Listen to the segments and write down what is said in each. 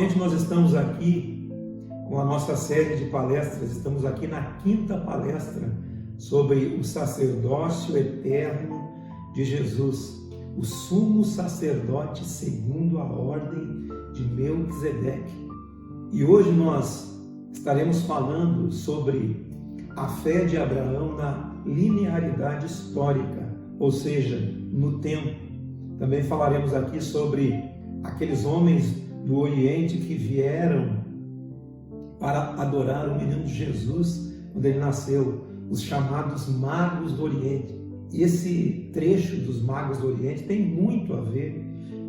Novamente nós estamos aqui com a nossa série de palestras, estamos aqui na 5ª palestra sobre o sacerdócio eterno de Jesus, o sumo sacerdote segundo a ordem de Melquisedeque. E hoje nós estaremos falando sobre a fé de Abraão na linearidade histórica, ou seja, no tempo. Também falaremos aqui sobre aqueles homens do Oriente que vieram para adorar o menino Jesus quando ele nasceu, os chamados magos do Oriente. E esse trecho dos magos do Oriente tem muito a ver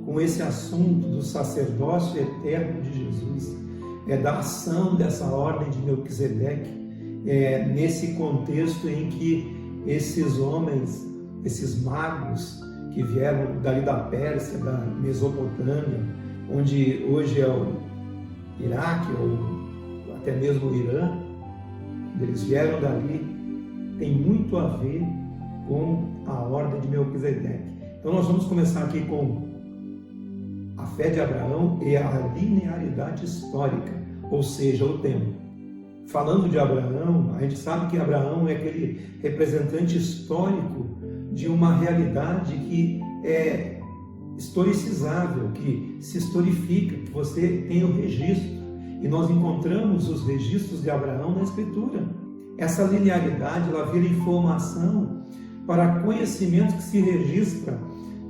com esse assunto do sacerdócio eterno de Jesus, da ação dessa ordem de Melquisedeque, nesse contexto em que esses homens, esses magos que vieram dali da Pérsia, da Mesopotâmia, onde hoje é o Iraque ou até mesmo o Irã, eles vieram dali, tem muito a ver com a ordem de Melquisedeque. Então nós vamos começar aqui com a fé de Abraão e a linearidade histórica, ou seja, o tempo. Falando de Abraão, a gente sabe que Abraão é aquele representante histórico de uma realidade que é historicizável, que se historifica, que você tem o registro. E nós encontramos os registros de Abraão na Escritura. Essa linearidade, ela vira informação para conhecimento que se registra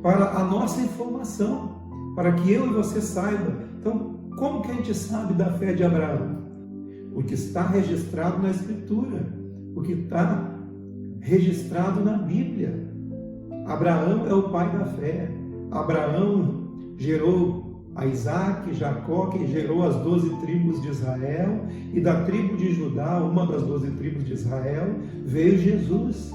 para a nossa informação, para que eu e você saiba. Então, como que a gente sabe da fé de Abraão? O que está registrado na Escritura, o que está registrado na Bíblia. Abraão é o pai da fé. Abraão gerou a Isaac, Jacó, que gerou as 12 tribos de Israel, e da tribo de Judá, uma das 12 tribos de Israel, veio Jesus.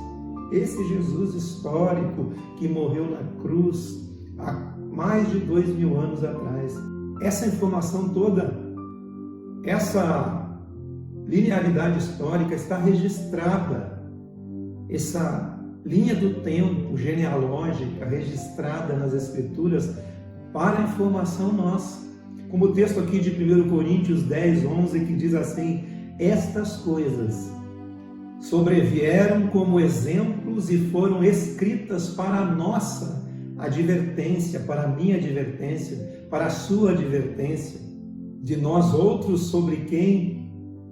Esse Jesus histórico que morreu na cruz há mais de 2000 anos atrás. Essa informação toda, essa linearidade histórica está registrada, essa linha do tempo genealógica registrada nas Escrituras para a informação nossa. Como o texto aqui de 1 Coríntios 10, 11, que diz assim: estas coisas sobrevieram como exemplos e foram escritas para a nossa advertência, para a minha advertência, para a sua advertência, de nós outros sobre quem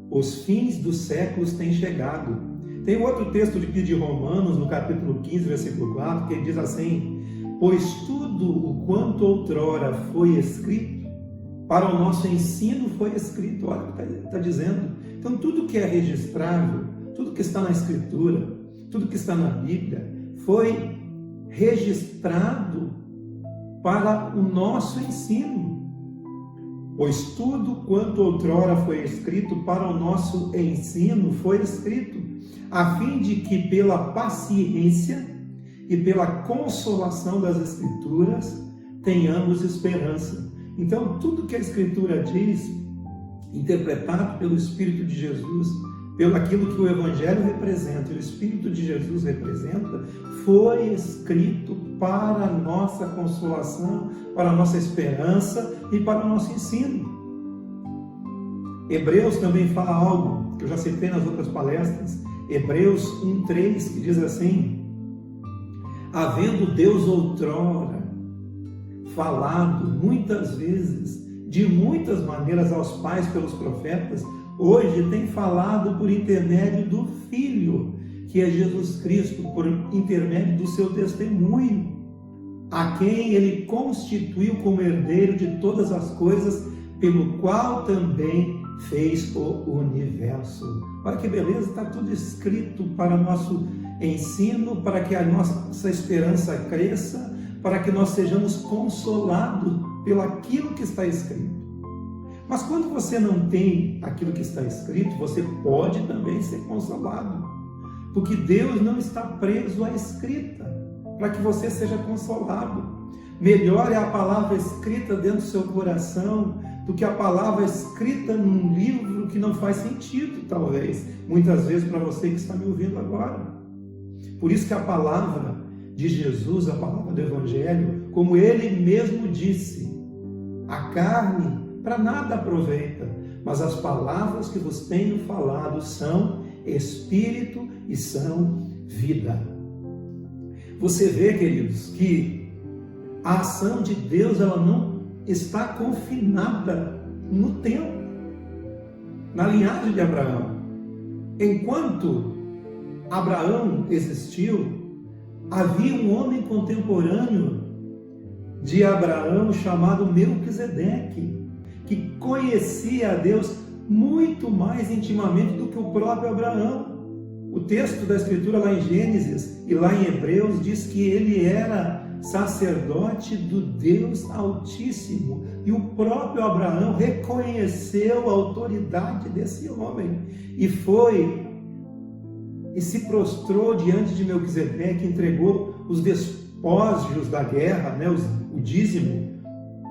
os fins dos séculos têm chegado. Tem outro texto de Romanos, no capítulo 15, versículo 4, que diz assim: pois tudo o quanto outrora foi escrito, para o nosso ensino foi escrito. Olha o que está dizendo. Então tudo que é registrável, tudo que está na Escritura, tudo que está na Bíblia, foi registrado para o nosso ensino. Pois tudo quanto outrora foi escrito para o nosso ensino foi escrito, a fim de que pela paciência e pela consolação das Escrituras tenhamos esperança. Então, tudo que a Escritura diz, interpretado pelo Espírito de Jesus, pelo aquilo que o Evangelho representa e o Espírito de Jesus representa, foi escrito para a nossa consolação, para a nossa esperança e para o nosso ensino. Hebreus também fala algo que eu já citei nas outras palestras, Hebreus 1:3, que diz assim: havendo Deus outrora falado muitas vezes, de muitas maneiras aos pais pelos profetas, hoje tem falado por intermédio do Filho, que é Jesus Cristo, por intermédio do seu testemunho, a quem ele constituiu como herdeiro de todas as coisas, pelo qual também fez o universo. Olha que beleza, está tudo escrito para nosso ensino, para que a nossa esperança cresça, para que nós sejamos consolados pelo aquilo que está escrito. Mas quando você não tem aquilo que está escrito, você pode também ser consolado, porque Deus não está preso à escrita, para que você seja consolado. Melhor é a palavra escrita dentro do seu coração do que a palavra escrita num livro que não faz sentido, talvez, muitas vezes para você que está me ouvindo agora. Por isso que a palavra de Jesus, a palavra do Evangelho, como ele mesmo disse, a carne para nada aproveita, mas as palavras que vos tenho falado são espírito e são vida. Você vê, queridos, que a ação de Deus ela não está confinada no tempo, na linhagem de Abraão. Enquanto Abraão existiu, havia um homem contemporâneo de Abraão chamado Melquisedeque, que conhecia a Deus muito mais intimamente do que o próprio Abraão. O texto da Escritura lá em Gênesis e lá em Hebreus diz que ele era sacerdote do Deus Altíssimo, e o próprio Abraão reconheceu a autoridade desse homem e se prostrou diante de Melquisedeque, entregou os despojos da guerra, o dízimo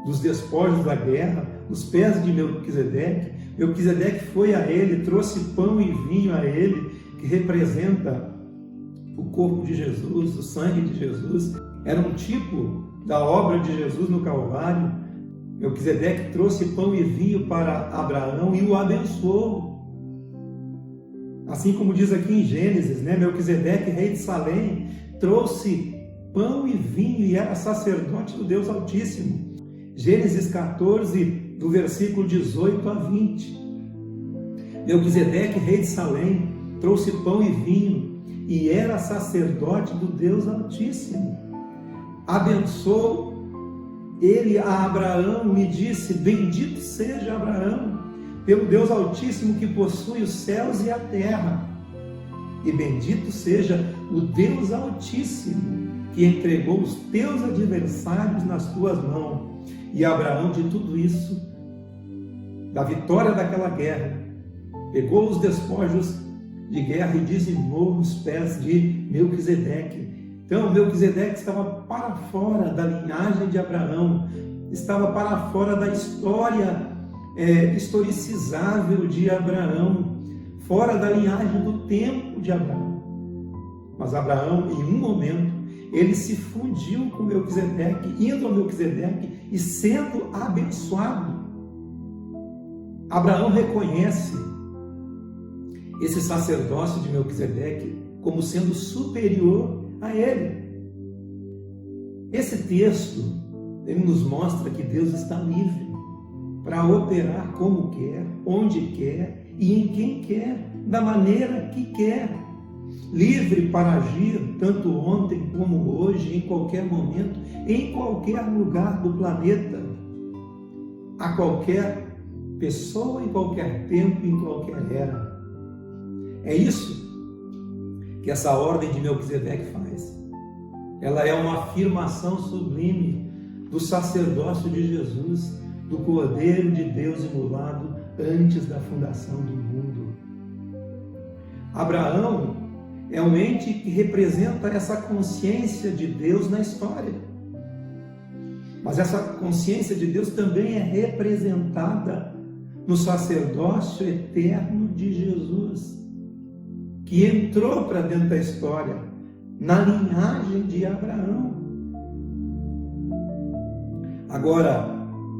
dos despojos da guerra, os pés de Melquisedeque. Melquisedeque foi a ele, trouxe pão e vinho a ele, que representa o corpo de Jesus, o sangue de Jesus. Era um tipo da obra de Jesus no Calvário. Melquisedeque trouxe pão e vinho para Abraão e o abençoou. Assim como diz aqui em Gênesis, Melquisedeque, rei de Salém, trouxe pão e vinho e era sacerdote do Deus Altíssimo. Gênesis 14, do versículo 18 a 20. Melquisedeque, rei de Salém, trouxe pão e vinho e era sacerdote do Deus Altíssimo. Abençoou ele a Abraão e disse: bendito seja Abraão pelo Deus Altíssimo que possui os céus e a terra, e bendito seja o Deus Altíssimo que entregou os teus adversários nas tuas mãos. E Abraão, de tudo isso, da vitória daquela guerra, pegou os despojos de guerra e dizimou os pés de Melquisedeque. Então, Melquisedeque estava para fora da linhagem de Abraão, estava para fora da história historicizável de Abraão, fora da linhagem do tempo de Abraão. Mas Abraão, em um momento, ele se fundiu com Melquisedeque, indo a Melquisedeque e sendo abençoado. Abraão reconhece esse sacerdócio de Melquisedeque como sendo superior a ele. Esse texto, ele nos mostra que Deus está livre para operar como quer, onde quer e em quem quer, da maneira que quer. Livre para agir tanto ontem como hoje, em qualquer momento, em qualquer lugar do planeta, a qualquer pessoa, em qualquer tempo, em qualquer era. É isso que essa ordem de Melquisedeque faz. Ela é uma afirmação sublime do sacerdócio de Jesus, do Cordeiro de Deus imolado antes da fundação do mundo. Abraão é um ente que representa essa consciência de Deus na história. Mas essa consciência de Deus também é representada no sacerdócio eterno de Jesus, que entrou para dentro da história, na linhagem de Abraão. Agora,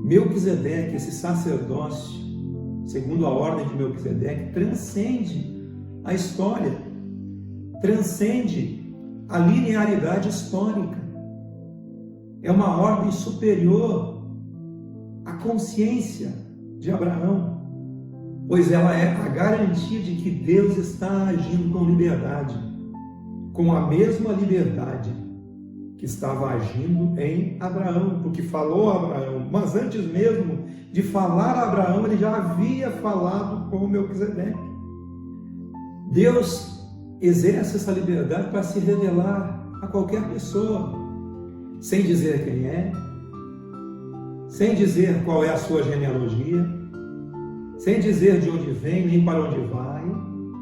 Melquisedeque, esse sacerdócio, segundo a ordem de Melquisedeque, transcende a história, transcende a linearidade histórica. É uma ordem superior à consciência de Abraão, pois ela é a garantia de que Deus está agindo com liberdade, com a mesma liberdade que estava agindo em Abraão, porque falou a Abraão, mas antes mesmo de falar a Abraão, ele já havia falado com Melquisedeque. Deus exerce essa liberdade para se revelar a qualquer pessoa, sem dizer quem é, sem dizer qual é a sua genealogia, sem dizer de onde vem nem para onde vai,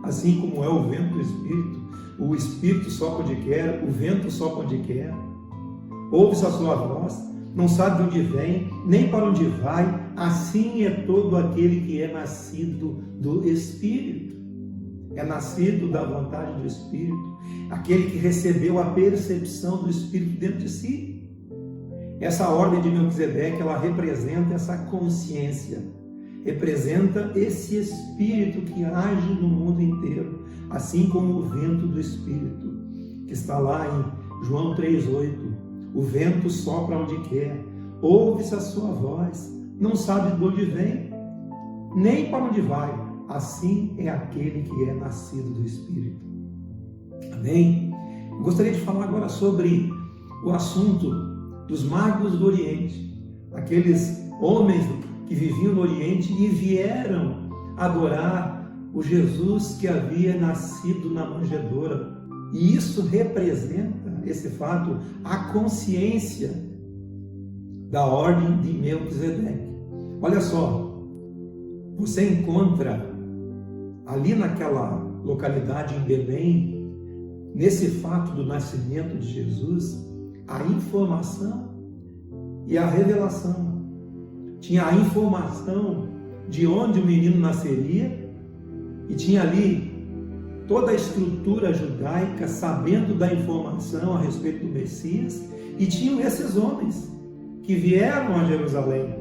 assim como é o vento do Espírito. O Espírito sopra onde quer, o vento sopra onde quer. Ouve-se a sua voz, não sabe de onde vem, nem para onde vai. Assim é todo aquele que é nascido do Espírito. É nascido da vontade do Espírito. Aquele que recebeu a percepção do Espírito dentro de si. Essa ordem de Melquisedeque, ela representa essa consciência, representa esse Espírito que age no mundo inteiro, assim como o vento do Espírito, que está lá em João 3,8. O vento sopra onde quer, ouve-se a sua voz, não sabe de onde vem, nem para onde vai. Assim é aquele que é nascido do Espírito. Amém? Eu gostaria de falar agora sobre o assunto dos magos do Oriente, aqueles homens que viviam no Oriente e vieram adorar o Jesus que havia nascido na manjedoura. E isso representa, esse fato, a consciência da ordem de Melquisedeque. Olha só, você encontra ali naquela localidade em Belém, nesse fato do nascimento de Jesus, a informação e a revelação. Tinha a informação de onde o menino nasceria e tinha ali toda a estrutura judaica sabendo da informação a respeito do Messias, e tinham esses homens que vieram a Jerusalém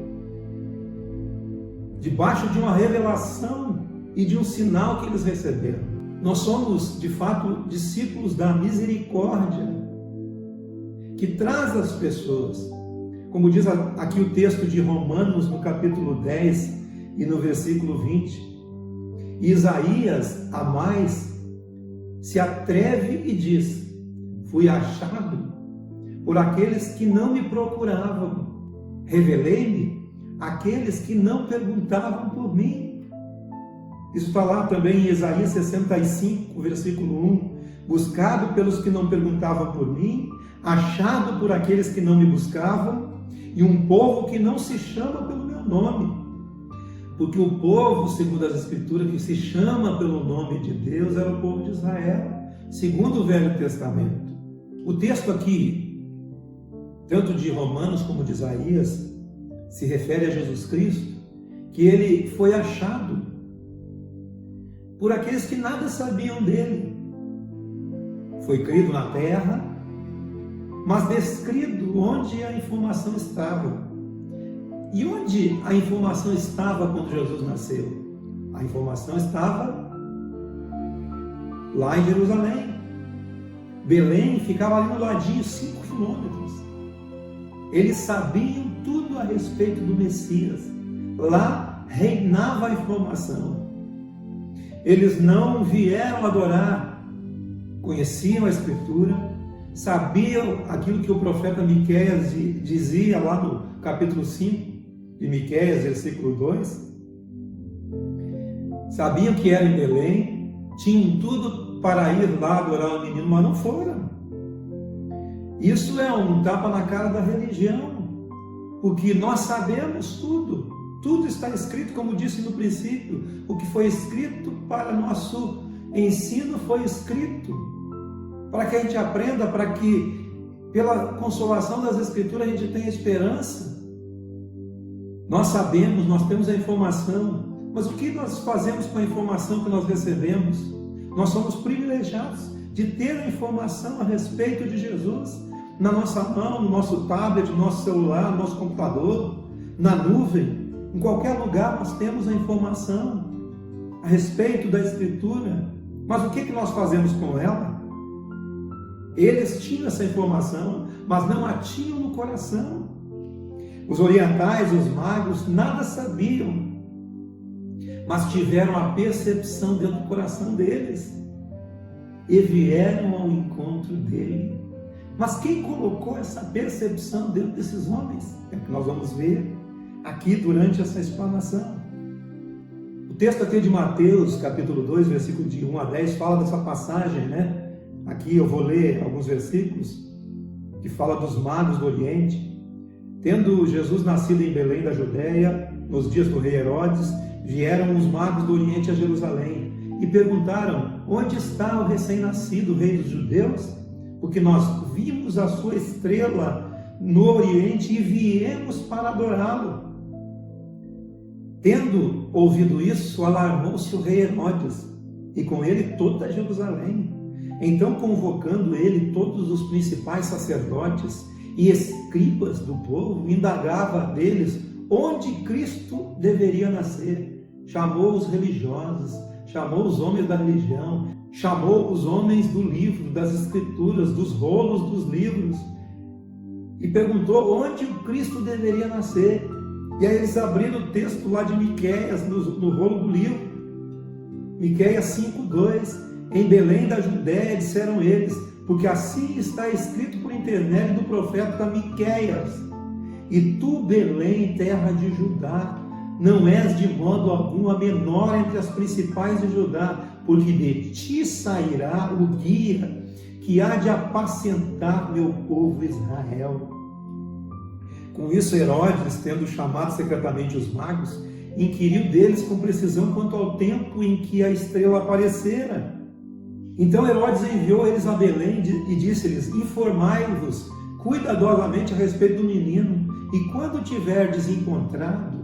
debaixo de uma revelação e de um sinal que eles receberam. Nós somos, de fato, discípulos da misericórdia que traz as pessoas, como diz aqui o texto de Romanos, no capítulo 10 e no versículo 20. Isaías, a mais, se atreve e diz: fui achado por aqueles que não me procuravam, revelei-me àqueles que não perguntavam por mim. Isso está lá também em Isaías 65, versículo 1. Buscado pelos que não perguntavam por mim, achado por aqueles que não me buscavam, e um povo que não se chama pelo meu nome. Porque o povo, segundo as Escrituras, que se chama pelo nome de Deus, era o povo de Israel, segundo o Velho Testamento. O texto aqui, tanto de Romanos como de Isaías, se refere a Jesus Cristo, que ele foi achado por aqueles que nada sabiam dele. Foi crido na terra, mas descrito onde a informação estava. E onde a informação estava quando Jesus nasceu? A informação estava lá em Jerusalém. Belém ficava ali no ladinho, 5 quilômetros. Eles sabiam tudo a respeito do Messias. Lá reinava a informação. Eles não vieram adorar, conheciam a Escritura, sabiam aquilo que o profeta Miqueias dizia lá no capítulo 5 de Miqueias, versículo 2. Sabiam que era em Belém, tinham tudo para ir lá adorar o menino, mas não foram. Isso é um tapa na cara da religião, porque nós sabemos tudo. Tudo está escrito, como disse no princípio. O que foi escrito para nosso ensino foi escrito para que a gente aprenda, para que pela consolação das Escrituras a gente tenha esperança. Nós sabemos, nós temos a informação, mas o que nós fazemos com a informação que nós recebemos? Nós somos privilegiados de ter a informação a respeito de Jesus na nossa mão, no nosso tablet, no nosso celular, no nosso computador, na nuvem. Em qualquer lugar nós temos a informação a respeito da Escritura, mas o que nós fazemos com ela? Eles tinham essa informação, mas não a tinham no coração. Os orientais, os magos, nada sabiam, mas tiveram a percepção dentro do coração deles e vieram ao encontro dele. Mas quem colocou essa percepção dentro desses homens? É o que nós vamos ver aqui durante essa explanação. O texto aqui de Mateus, capítulo 2, versículo de 1 a 10, fala dessa passagem, né? Aqui eu vou ler alguns versículos que fala dos magos do Oriente. Tendo Jesus nascido em Belém da Judéia, nos dias do rei Herodes, vieram os magos do Oriente a Jerusalém e perguntaram: onde está o recém-nascido rei dos judeus? Porque nós vimos a sua estrela no Oriente e viemos para adorá-lo. Tendo ouvido isso, alarmou-se o rei Herodes, e com ele toda Jerusalém. Então, convocando ele todos os principais sacerdotes e escribas do povo, indagava deles onde Cristo deveria nascer. Chamou os religiosos, chamou os homens da religião, chamou os homens do livro, das escrituras, dos rolos dos livros, e perguntou onde o Cristo deveria nascer. E aí eles abriram o texto lá de Miqueias, no rolo do livro, Miqueias 5:2, em Belém da Judéia, disseram eles, porque assim está escrito por intermédio do profeta Miqueias: e tu, Belém, terra de Judá, não és de modo algum a menor entre as principais de Judá, porque de ti sairá o guia que há de apacentar meu povo Israel. Com isso, Herodes, tendo chamado secretamente os magos, inquiriu deles com precisão quanto ao tempo em que a estrela aparecera. Então Herodes enviou eles a Belém e disse-lhes: informai-vos cuidadosamente a respeito do menino, e quando tiverdes encontrado,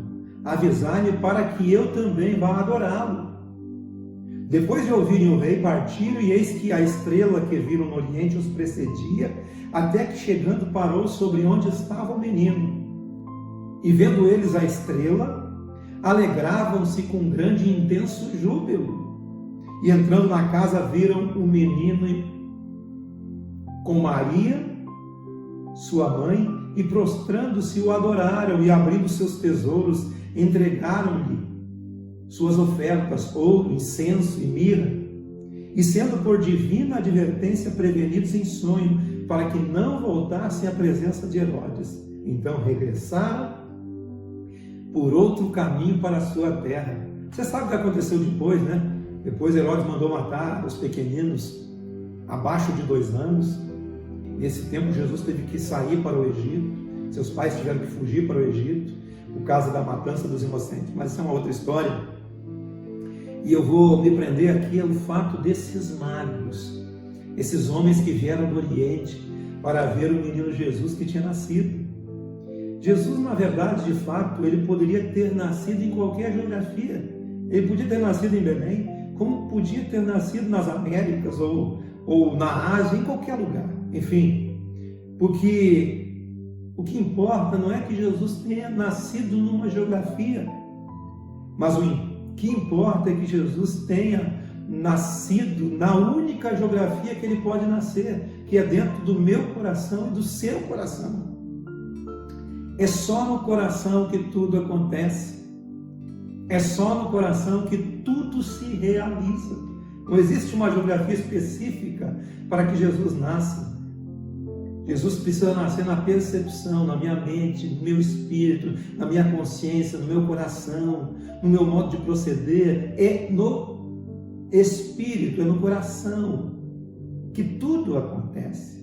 avisai-me para que eu também vá adorá-lo. Depois de ouvirem o rei, partiram, e eis que a estrela que viram no oriente os precedia, até que chegando parou sobre onde estava o menino. E vendo eles a estrela, alegravam-se com grande e intenso júbilo. E entrando na casa, viram o menino com Maria, sua mãe, e prostrando-se o adoraram, e abrindo seus tesouros, entregaram-lhe suas ofertas, ouro, incenso e mirra, e sendo por divina advertência prevenidos em sonho, para que não voltassem à presença de Herodes. Então regressaram por outro caminho para a sua terra. Você sabe o que aconteceu depois, né? Depois Herodes mandou matar os pequeninos abaixo de 2 anos. Nesse tempo Jesus teve que sair para o Egito, seus pais tiveram que fugir para o Egito, por causa da matança dos inocentes, mas isso é uma outra história. E eu vou me prender aqui ao fato desses magos, esses homens que vieram do Oriente para ver o menino Jesus que tinha nascido. Jesus, na verdade, de fato, ele poderia ter nascido em qualquer geografia. Ele podia ter nascido em Belém, como podia ter nascido nas Américas ou na Ásia, em qualquer lugar. Enfim, porque o que importa não é que Jesus tenha nascido numa geografia, mas o que importa é que Jesus tenha nascido na única geografia que ele pode nascer, que é dentro do meu coração e do seu coração. É só no coração que tudo acontece. É só no coração que tudo se realiza. Não existe uma geografia específica para que Jesus nasça. Jesus precisa nascer na percepção, na minha mente, no meu espírito, na minha consciência, no meu coração, no meu modo de proceder. É no espírito, é no coração que tudo acontece.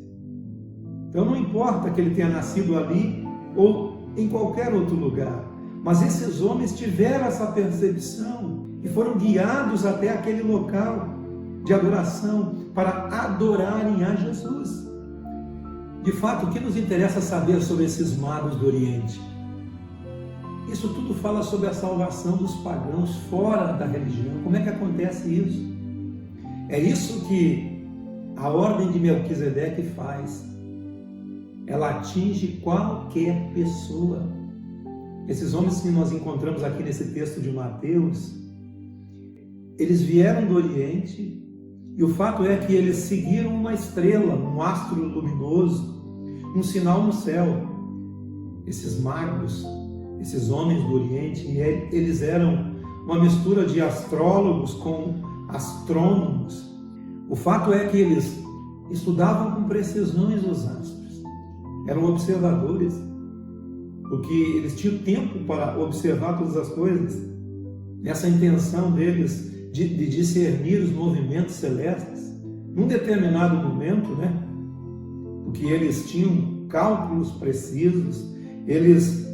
Então não importa que ele tenha nascido ali ou em qualquer outro lugar, mas esses homens tiveram essa percepção e foram guiados até aquele local de adoração para adorarem a Jesus. De fato, o que nos interessa saber sobre esses magos do Oriente? Isso tudo fala sobre a salvação dos pagãos fora da religião. Como é que acontece isso? É isso que a ordem de Melquisedeque faz. Ela atinge qualquer pessoa. Esses homens que nós encontramos aqui nesse texto de Mateus, eles vieram do Oriente, e o fato é que eles seguiram uma estrela, um astro luminoso, um sinal no céu. Esses magos, esses homens do Oriente, eles eram uma mistura de astrólogos com astrônomos. O fato é que eles estudavam com precisões os astros, eram observadores, porque eles tinham tempo para observar todas as coisas. Essa intenção deles de discernir os movimentos celestes, num determinado momento, né? Porque eles tinham cálculos precisos, eles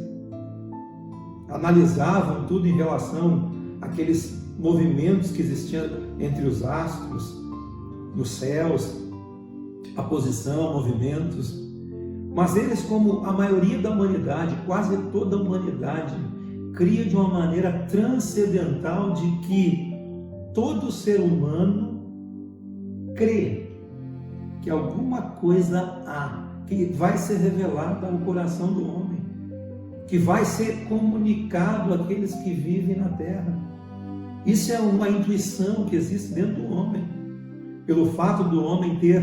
analisavam tudo em relação àqueles movimentos que existiam entre os astros, nos céus, a posição, movimentos. Mas eles, como a maioria da humanidade, quase toda a humanidade, cria de uma maneira transcendental de que todo ser humano crê que alguma coisa há, que vai ser revelada ao coração do homem, que vai ser comunicado àqueles que vivem na terra. Isso é uma intuição que existe dentro do homem, pelo fato do homem ter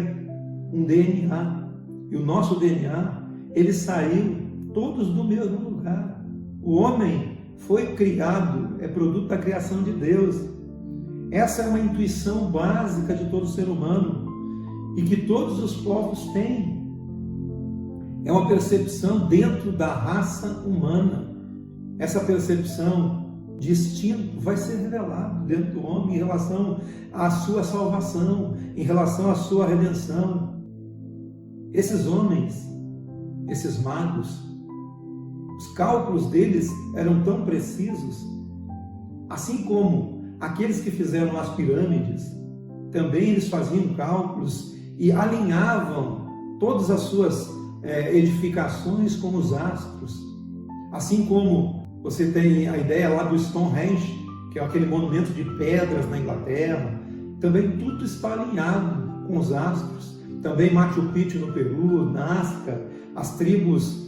um DNA. E o nosso DNA, ele saiu todos do mesmo lugar. O homem foi criado, é produto da criação de Deus. Essa é uma intuição básica de todo ser humano e que todos os povos têm. É uma percepção dentro da raça humana. Essa percepção de instinto vai ser revelada dentro do homem em relação à sua salvação, em relação à sua redenção. Esses homens, esses magos, os cálculos deles eram tão precisos, assim como aqueles que fizeram as pirâmides, também eles faziam cálculos e alinhavam todas as suas edificações com os astros. Assim como você tem a ideia lá do Stonehenge, que é aquele monumento de pedras na Inglaterra, também tudo está alinhado com os astros. Também Machu Picchu no Peru, Nazca, as tribos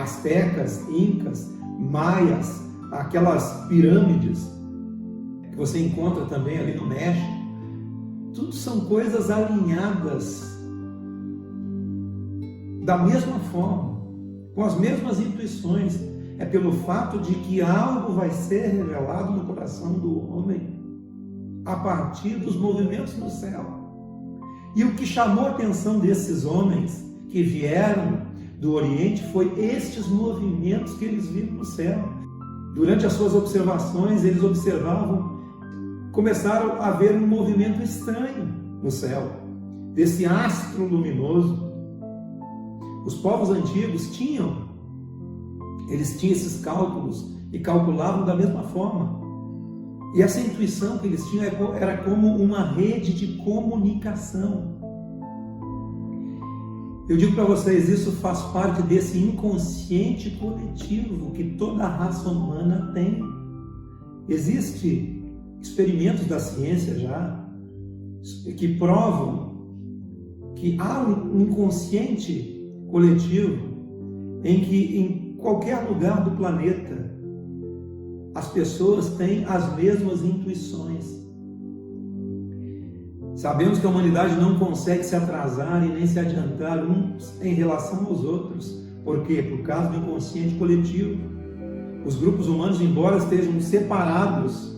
astecas, incas, maias, aquelas pirâmides que você encontra também ali no México, tudo são coisas alinhadas da mesma forma, com as mesmas intuições. É pelo fato de que algo vai ser revelado no coração do homem a partir dos movimentos no céu. E o que chamou a atenção desses homens que vieram do Oriente foi estes movimentos que eles viram no céu. Durante as suas observações, eles observavam, começaram a ver um movimento estranho no céu, desse astro luminoso. Os povos antigos tinham esses cálculos e calculavam da mesma forma. E essa intuição que eles tinham era como uma rede de comunicação. Eu digo para vocês, isso faz parte desse inconsciente coletivo que toda a raça humana tem. Existem experimentos da ciência já que provam que há um inconsciente coletivo em que em qualquer lugar do planeta as pessoas têm as mesmas intuições. Sabemos que a humanidade não consegue se atrasar e nem se adiantar uns em relação aos outros. Por quê? Por causa do inconsciente coletivo. Os grupos humanos, embora estejam separados,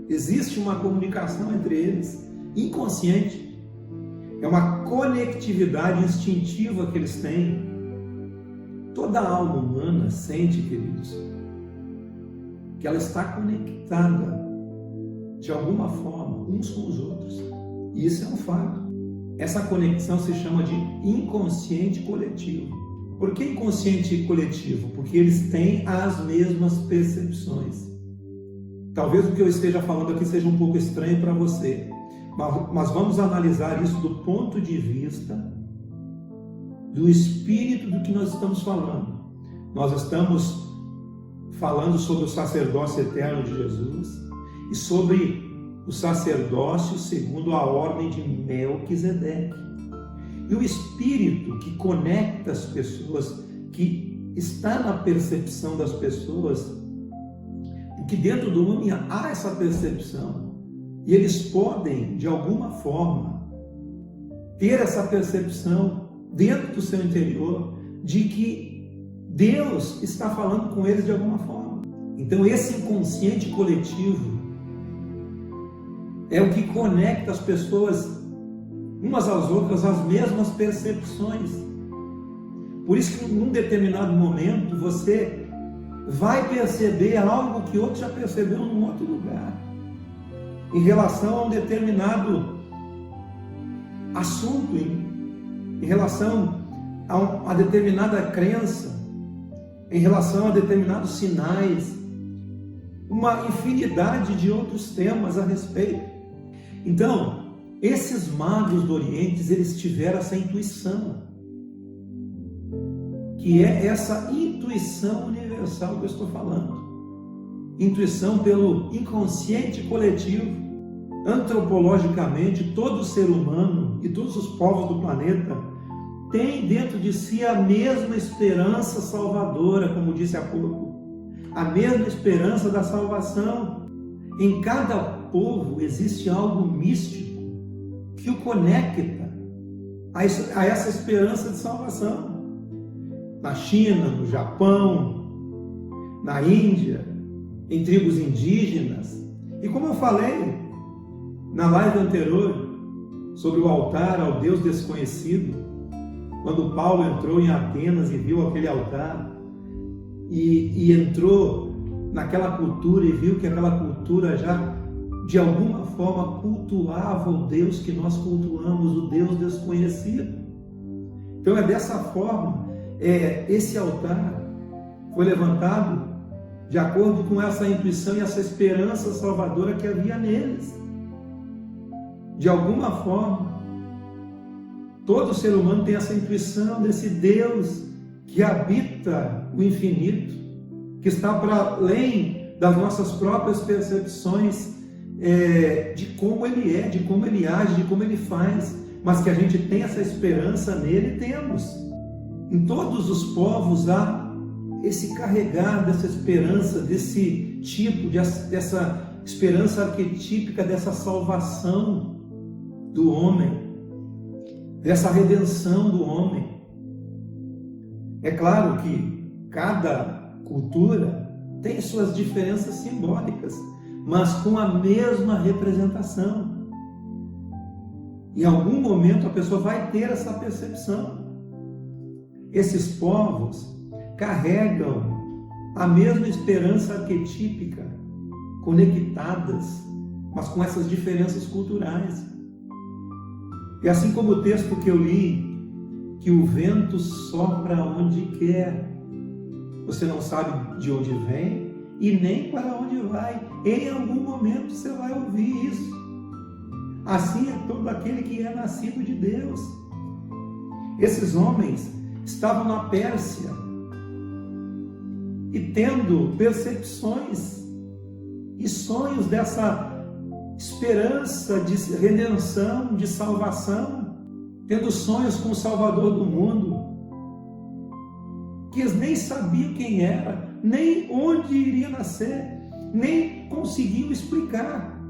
existe uma comunicação entre eles, inconsciente. É uma conectividade instintiva que eles têm. Toda a alma humana sente, queridos, que ela está conectada de alguma forma uns com os outros. E isso é um fato. Essa conexão se chama de inconsciente coletivo. Por que inconsciente coletivo? Porque eles têm as mesmas percepções. Talvez o que eu esteja falando aqui seja um pouco estranho para você, mas vamos analisar isso do ponto de vista do espírito do que nós estamos falando. Nós estamos falando sobre o sacerdócio eterno de Jesus e sobre o sacerdócio segundo a ordem de Melquisedeque. E o espírito que conecta as pessoas, que está na percepção das pessoas, porque dentro do homem há essa percepção, e eles podem, de alguma forma, ter essa percepção dentro do seu interior de que Deus está falando com eles de alguma forma. Então esse inconsciente coletivo é o que conecta as pessoas umas às outras, as mesmas percepções. Por isso que num determinado momento você vai perceber algo que outro já percebeu num outro lugar, em relação a um determinado assunto, em relação a determinada crença, em relação a determinados sinais, uma infinidade de outros temas a respeito. Então, esses magos do Oriente, eles tiveram essa intuição, que é essa intuição universal que eu estou falando. Intuição pelo inconsciente coletivo. Antropologicamente, todo ser humano e todos os povos do planeta tem dentro de si a mesma esperança salvadora, como disse há pouco, a mesma esperança da salvação. Em cada povo existe algo místico que o conecta a essa esperança de salvação. Na China, no Japão, na Índia, em tribos indígenas. E como eu falei na live anterior sobre o altar ao Deus desconhecido, quando Paulo entrou em Atenas e viu aquele altar e entrou naquela cultura e viu que aquela cultura já de alguma forma cultuava o Deus que nós cultuamos, o Deus desconhecido. Então é dessa forma, esse altar foi levantado de acordo com essa intuição e essa esperança salvadora que havia neles. De alguma forma, todo ser humano tem essa intuição desse Deus que habita o infinito, que está para além das nossas próprias percepções de como Ele é, de como Ele age, de como Ele faz, mas que a gente tem essa esperança nele, temos. Em todos os povos há esse carregar dessa esperança, desse tipo, dessa esperança arquetípica, dessa salvação do homem, dessa redenção do homem. É claro que cada cultura tem suas diferenças simbólicas, mas com a mesma representação. Em algum momento a pessoa vai ter essa percepção. Esses povos carregam a mesma esperança arquetípica, conectadas, mas com essas diferenças culturais. E assim como o texto que eu li, que o vento sopra onde quer, você não sabe de onde vem e nem para onde vai. Em algum momento você vai ouvir isso. Assim é todo aquele que é nascido de Deus. Esses homens estavam na Pérsia e tendo percepções e sonhos dessa esperança de redenção, de salvação, tendo sonhos com o Salvador do mundo, que eles nem sabiam quem era, nem onde iria nascer, nem conseguiam explicar.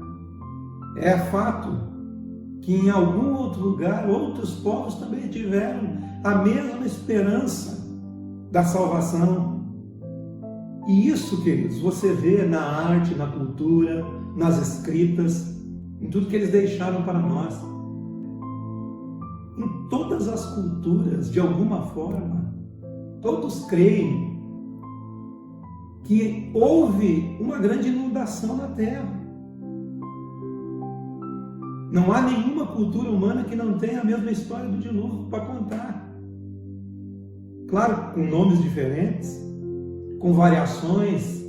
É fato que em algum outro lugar, outros povos também tiveram a mesma esperança da salvação. E isso, queridos, você vê na arte, na cultura, nas escritas, em tudo que eles deixaram para nós. Em todas as culturas, de alguma forma, todos creem que houve uma grande inundação na Terra. Não há nenhuma cultura humana que não tenha a mesma história do dilúvio para contar. Claro, com nomes diferentes, com variações,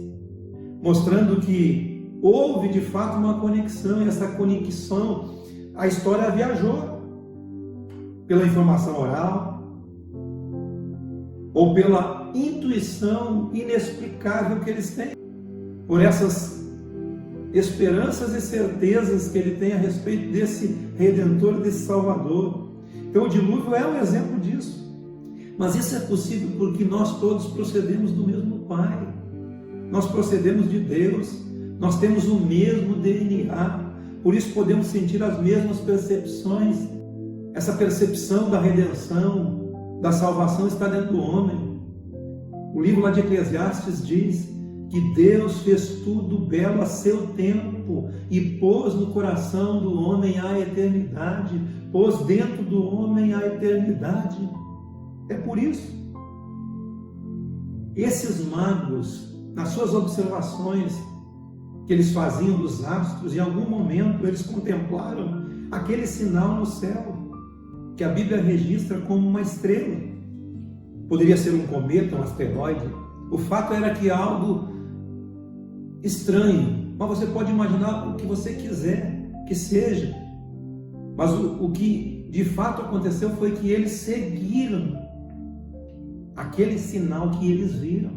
mostrando que houve de fato uma conexão, e essa conexão, a história viajou pela informação oral ou pela intuição inexplicável que eles têm, por essas esperanças e certezas que ele tem a respeito desse Redentor, desse Salvador. Então o dilúvio é um exemplo disso. Mas isso é possível porque nós todos procedemos do mesmo Pai. Nós procedemos de Deus. Nós temos o mesmo DNA. Por isso podemos sentir as mesmas percepções. Essa percepção da redenção, da salvação está dentro do homem. O livro lá de Eclesiastes diz que Deus fez tudo belo a seu tempo e pôs no coração do homem a eternidade, pôs dentro do homem a eternidade. É por isso. Esses magos, nas suas observações que eles faziam dos astros, em algum momento eles contemplaram aquele sinal no céu, que a Bíblia registra como uma estrela. Poderia ser um cometa, um asteroide. O fato era que algo estranho, mas você pode imaginar o que você quiser que seja. Mas o que de fato aconteceu foi que eles seguiram aquele sinal que eles viram.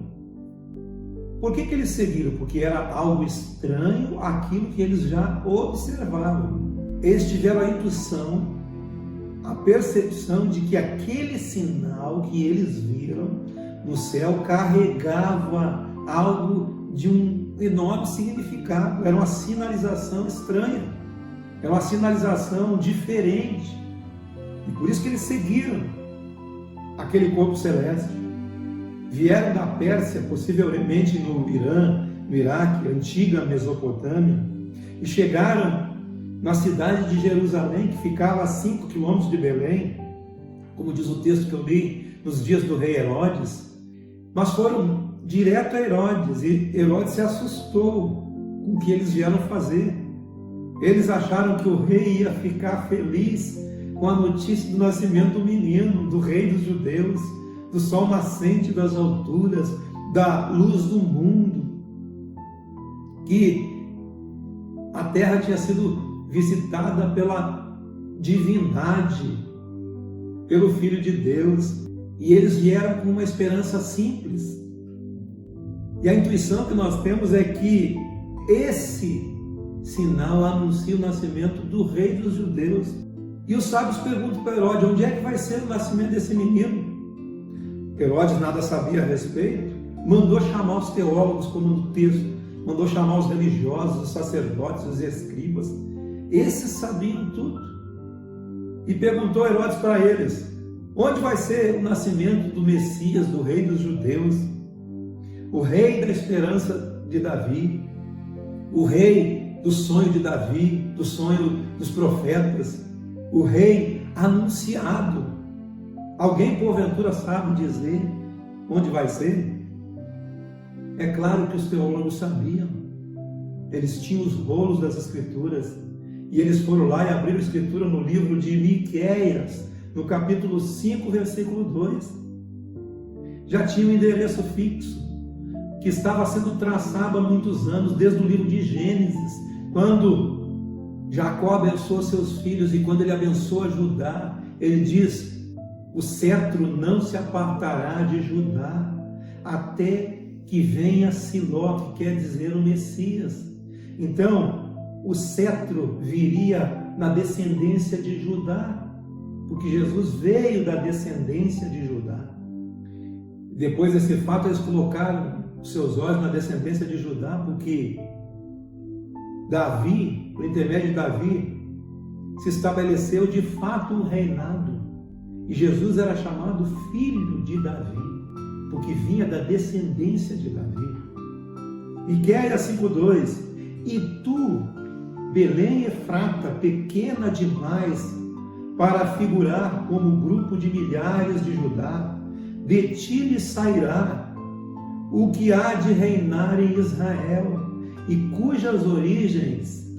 Por que eles seguiram? Porque era algo estranho àquilo que eles já observavam. Eles tiveram a intuição, a percepção de que aquele sinal que eles viram no céu carregava algo de um enorme significado. Era uma sinalização estranha, era uma sinalização diferente. E por isso que eles seguiram aquele corpo celeste. Vieram da Pérsia, possivelmente no Irã, no Iraque, antiga Mesopotâmia, e chegaram na cidade de Jerusalém, que ficava a 5 quilômetros de Belém, como diz o texto que eu li, nos dias do rei Herodes. Mas foram direto a Herodes, e Herodes se assustou com o que eles vieram fazer. Eles acharam que o rei ia ficar feliz com a notícia do nascimento do menino, do rei dos judeus, do sol nascente das alturas, da luz do mundo, que a terra tinha sido visitada pela divindade, pelo Filho de Deus, e eles vieram com uma esperança simples. E a intuição que nós temos é que esse sinal anuncia o nascimento do rei dos judeus. E os sábios perguntam para Herodes: onde é que vai ser o nascimento desse menino? Herodes nada sabia a respeito, mandou chamar os teólogos, como no texto, mandou chamar os religiosos, os sacerdotes, os escribas. Esses sabiam tudo. E perguntou Herodes para eles: onde vai ser o nascimento do Messias, do rei dos judeus? O rei da esperança de Davi, o rei do sonho de Davi, do sonho dos profetas, o rei anunciado. Alguém porventura sabe dizer onde vai ser? É claro que os teólogos sabiam. Eles tinham os rolos das Escrituras e eles foram lá e abriram a Escritura no livro de Miqueias, no capítulo 5, versículo 2. Já tinha um endereço fixo que estava sendo traçado há muitos anos, desde o livro de Gênesis, quando Jacó abençoou seus filhos, e quando ele abençoa Judá, ele diz: o cetro não se apartará de Judá até que venha Siló, que quer dizer o Messias. Então, o cetro viria na descendência de Judá, porque Jesus veio da descendência de Judá. Depois desse fato, eles colocaram os seus olhos na descendência de Judá, porque Davi, por intermédio de Davi, se estabeleceu de fato um reinado. E Jesus era chamado filho de Davi, porque vinha da descendência de Davi. Miqueias 5:2: e tu, Belém Efrata, pequena demais para figurar como grupo de milhares de Judá, de ti lhe sairá o que há de reinar em Israel, e cujas origens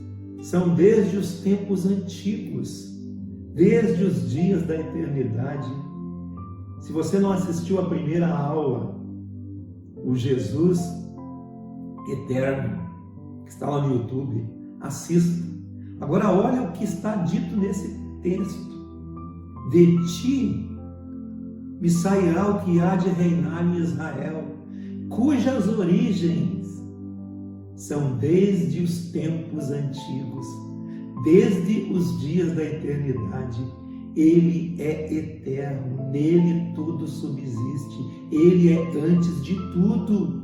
são desde os tempos antigos, desde os dias da eternidade. Se você não assistiu a primeira aula, o Jesus Eterno, que está lá no YouTube, assista. Agora olha o que está dito nesse texto: de ti me sairá o que há de reinar em Israel, cujas origens são desde os tempos antigos, desde os dias da eternidade. Ele é eterno, nele tudo subsiste, ele é antes de tudo.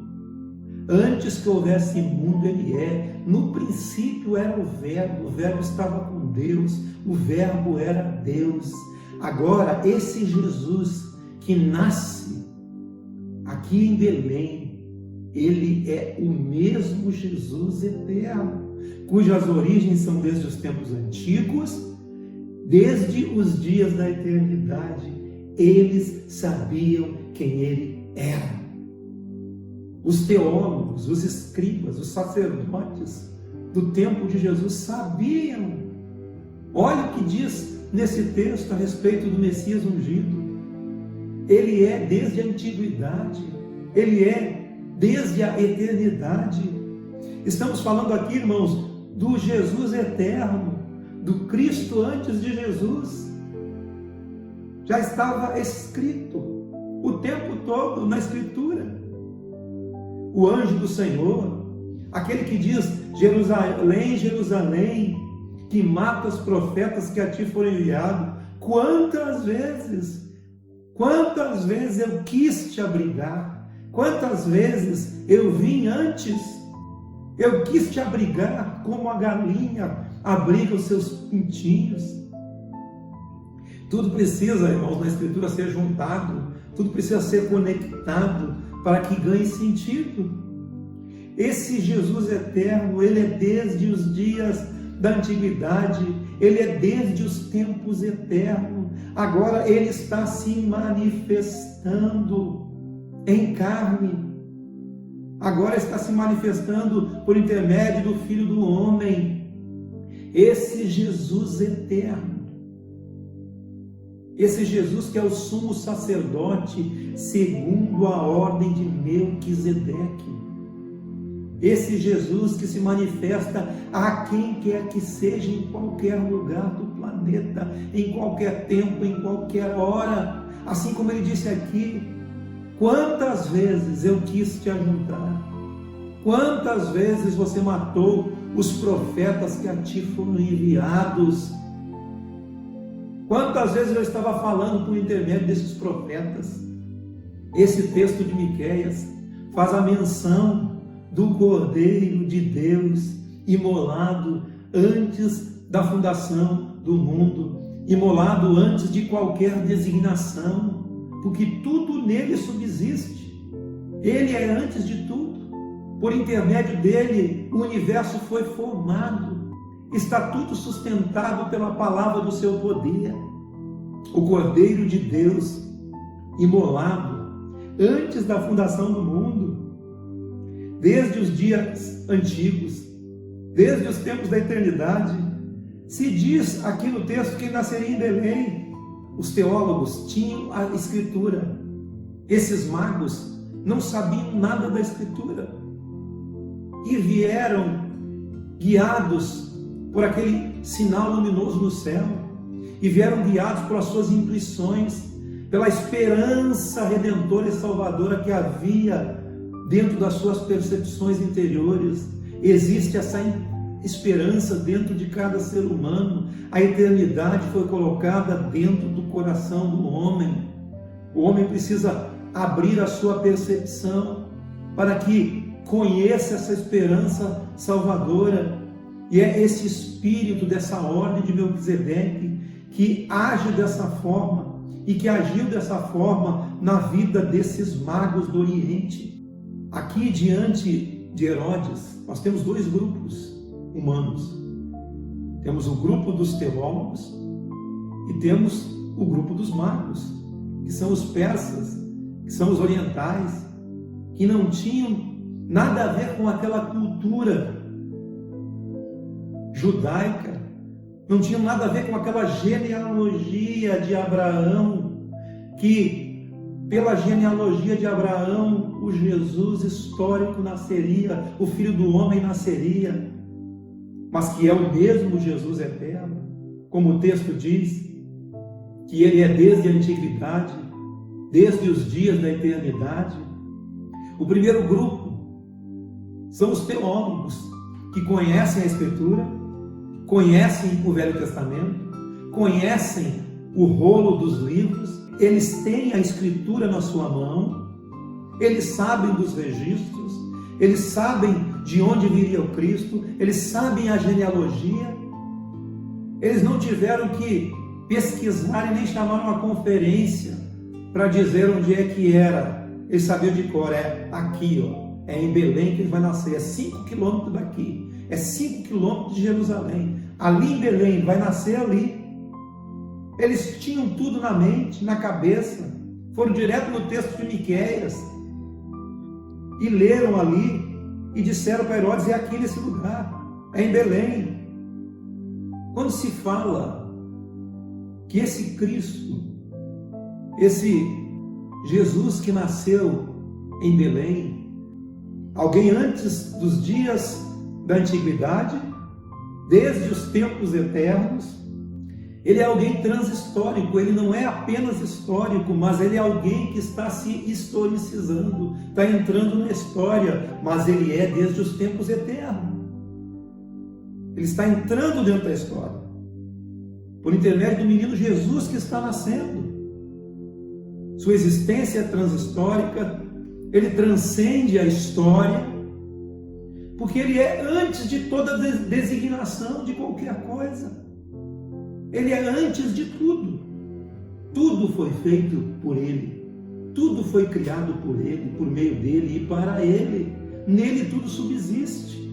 Antes que houvesse mundo, ele é. No princípio era o Verbo estava com Deus, o Verbo era Deus. Agora, esse Jesus que nasce aqui em Belém, ele é o mesmo Jesus eterno, cujas origens são desde os tempos antigos, desde os dias da eternidade. Eles sabiam quem ele era. Os teólogos, os escribas, os sacerdotes do tempo de Jesus sabiam. Olha o que diz nesse texto a respeito do Messias ungido. Ele é desde a antiguidade, ele é desde a eternidade. Estamos falando aqui, irmãos, do Jesus eterno, do Cristo antes de Jesus. Já estava escrito o tempo todo na Escritura. O anjo do Senhor, aquele que diz: Jerusalém, Jerusalém, que mata os profetas que a ti foram enviados, Quantas vezes eu quis te abrigar? Quantas vezes eu vim antes? Eu quis te abrigar como a galinha abriga os seus pintinhos. Tudo precisa, irmãos, na Escritura ser juntado, tudo precisa ser conectado para que ganhe sentido. Esse Jesus eterno, ele é desde os dias da antiguidade, ele é desde os tempos eternos. Agora ele está se manifestando em carne. Agora está se manifestando por intermédio do Filho do Homem. Esse Jesus eterno, esse Jesus que é o sumo sacerdote segundo a ordem de Melquisedeque. Esse Jesus que se manifesta a quem quer que seja, em qualquer lugar do planeta, em qualquer tempo, em qualquer hora. Assim como ele disse aqui: quantas vezes eu quis te ajuntar? Quantas vezes você matou os profetas que a ti foram enviados? Quantas vezes eu estava falando por intermédio desses profetas? Esse texto de Miqueias faz a menção do Cordeiro de Deus imolado antes da fundação do mundo, imolado antes de qualquer designação, porque tudo nele subsiste. Ele é antes de tudo. Por intermédio dele, o universo foi formado. Está tudo sustentado pela palavra do seu poder. O Cordeiro de Deus imolado antes da fundação do mundo, desde os dias antigos, desde os tempos da eternidade. Se diz aqui no texto que ele nasceria em Belém. Os teólogos tinham a Escritura. Esses magos não sabiam nada da Escritura e vieram guiados por aquele sinal luminoso no céu, e vieram guiados pelas suas intuições, pela esperança redentora e salvadora que havia dentro das suas percepções interiores. Existe essa esperança dentro de cada ser humano. A eternidade foi colocada dentro do coração do homem. O homem precisa abrir a sua percepção para que conheça essa esperança salvadora. E é esse espírito dessa ordem de Melquisedeque que age dessa forma e que agiu dessa forma na vida desses magos do Oriente. Aqui diante de Herodes, nós temos dois grupos humanos. Temos o grupo dos teólogos e temos o grupo dos magos, que são os persas, que são os orientais, que não tinham nada a ver com aquela cultura judaica, não tinham nada a ver com aquela genealogia de Abraão, que pela genealogia de Abraão o Jesus histórico nasceria, o Filho do Homem nasceria, mas que é o mesmo Jesus eterno, como o texto diz, que ele é desde a antiguidade, desde os dias da eternidade. O primeiro grupo são os teólogos, que conhecem a Escritura, conhecem o Velho Testamento, conhecem o rolo dos livros, eles têm a Escritura na sua mão, eles sabem dos registros, eles sabem de onde viria o Cristo, eles sabem a genealogia. Eles não tiveram que pesquisar e nem chamar uma conferência para dizer onde é que era. Eles sabiam de cor: é aqui, ó. É em Belém que ele vai nascer, é 5 quilômetros daqui, é 5 quilômetros de Jerusalém, ali em Belém, vai nascer ali. Eles tinham tudo na mente, na cabeça, foram direto no texto de Miqueias e leram ali e disseram para Herodes: é aqui nesse lugar, é em Belém. Quando se fala que esse Cristo, esse Jesus que nasceu em Belém, alguém antes dos dias da antiguidade, desde os tempos eternos, ele é alguém transhistórico, ele não é apenas histórico, mas ele é alguém que está se historicizando, está entrando na história, mas ele é desde os tempos eternos. Ele está entrando dentro da história. por intermédio do menino Jesus que está nascendo. Sua existência é transhistórica, ele transcende a história, porque ele é antes de toda designação de qualquer coisa. Ele é antes de tudo. Tudo foi feito por ele. Tudo foi criado por ele, por meio dele e para ele. Nele tudo subsiste.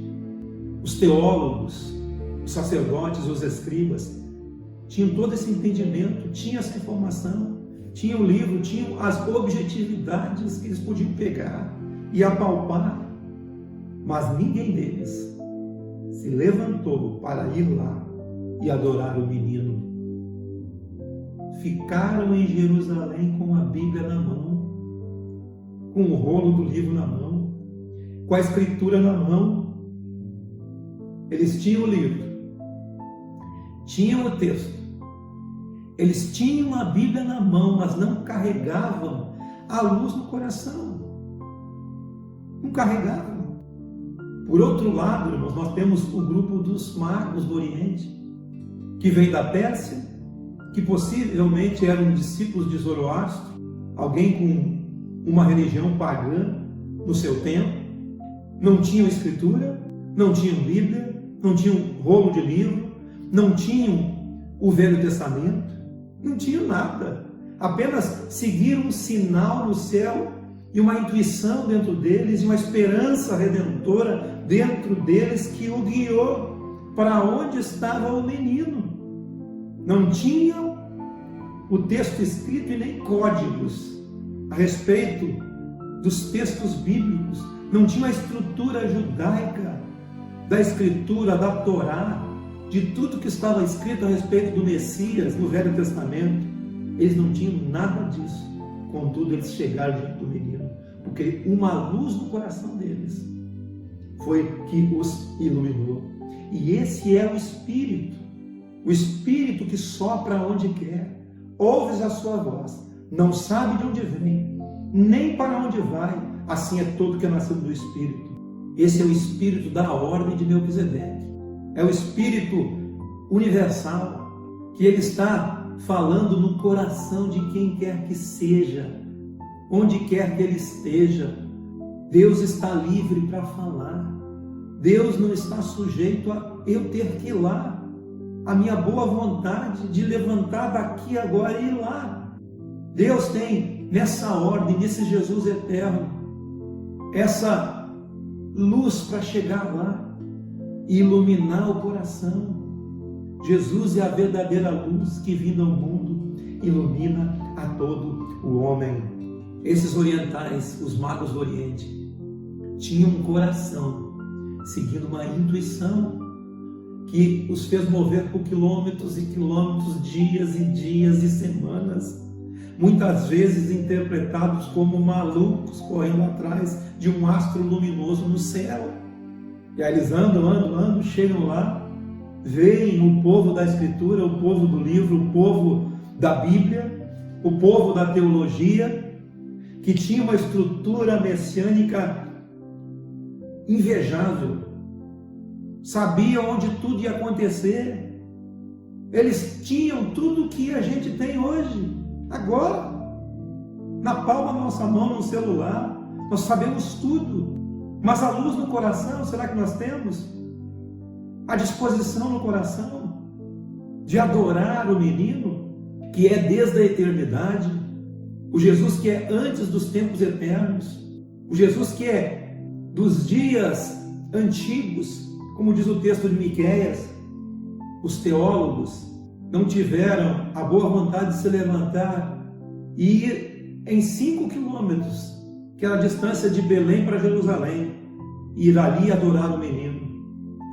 Os teólogos, os sacerdotes, os escribas tinham todo esse entendimento, tinham essa informação, tinham o livro, tinham as objetividades que eles podiam pegar e apalpar. Mas ninguém deles se levantou para ir lá e adorar o menino. Ficaram em Jerusalém com a Bíblia na mão, com o rolo do livro na mão, com a escritura na mão. Eles tinham o livro, tinham o texto, eles tinham a Bíblia na mão, mas não carregavam a luz no coração. Não carregavam. Por outro lado, irmãos, nós temos o grupo dos magos do Oriente, que vem da Pérsia, que possivelmente eram discípulos de Zoroastro, alguém com uma religião pagã no seu tempo, não tinham escritura, não tinham Bíblia, não tinham rolo de livro, não tinham o Velho Testamento, não tinham nada, apenas seguiram um sinal no céu e uma intuição dentro deles, e uma esperança redentora dentro deles que o guiou para onde estava o menino. Não tinham o texto escrito e nem códigos a respeito dos textos bíblicos, não tinham a estrutura judaica da escritura, da Torá, de tudo que estava escrito a respeito do Messias no Velho Testamento. Eles não tinham nada disso. Contudo, eles chegaram diante do menino, porque uma luz no coração deles foi que os iluminou. E esse é o Espírito que sopra onde quer. Ouves a sua voz, não sabe de onde vem, nem para onde vai. Assim é todo que é nascido do Espírito. Esse é o Espírito da ordem de Melquisedeque. É o Espírito universal, que ele está falando no coração de quem quer que seja, onde quer que ele esteja. Deus está livre para falar. Deus não está sujeito a eu ter que ir lá. A minha boa vontade de levantar daqui agora e ir lá. Deus tem nessa ordem, nesse Jesus eterno, essa luz para chegar lá e iluminar o coração. Jesus é a verdadeira luz que, vindo ao mundo, ilumina a todo o homem. Esses orientais, os magos do Oriente, tinham um coração, seguindo uma intuição que os fez mover por quilômetros e quilômetros, dias e dias e semanas, muitas vezes interpretados como malucos correndo atrás de um astro luminoso no céu. E aí eles andam, chegam lá, veem o povo da Escritura, o povo do livro, o povo da Bíblia, o povo da teologia, que tinha uma estrutura messiânica invejável, sabia onde tudo ia acontecer. Eles tinham tudo que a gente tem hoje, agora, na palma da nossa mão, no celular. Nós sabemos tudo, mas a luz no coração, será que nós temos? A disposição no coração de adorar o menino, que é desde a eternidade, o Jesus que é antes dos tempos eternos, o Jesus que é dos dias antigos, como diz o texto de Miqueias. Os teólogos não tiveram a boa vontade de se levantar e ir em 5 quilômetros, que era a distância de Belém para Jerusalém, e ir ali adorar o menino.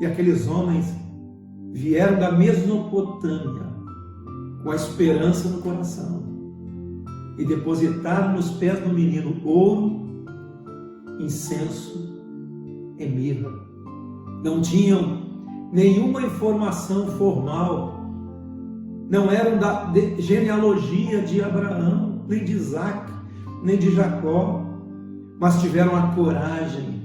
E aqueles homens vieram da Mesopotâmia com a esperança no coração e depositaram nos pés do menino ouro, incenso e mirra. Não tinham nenhuma informação formal, não eram da genealogia de Abraão, nem de Isaac, nem de Jacó, mas tiveram a coragem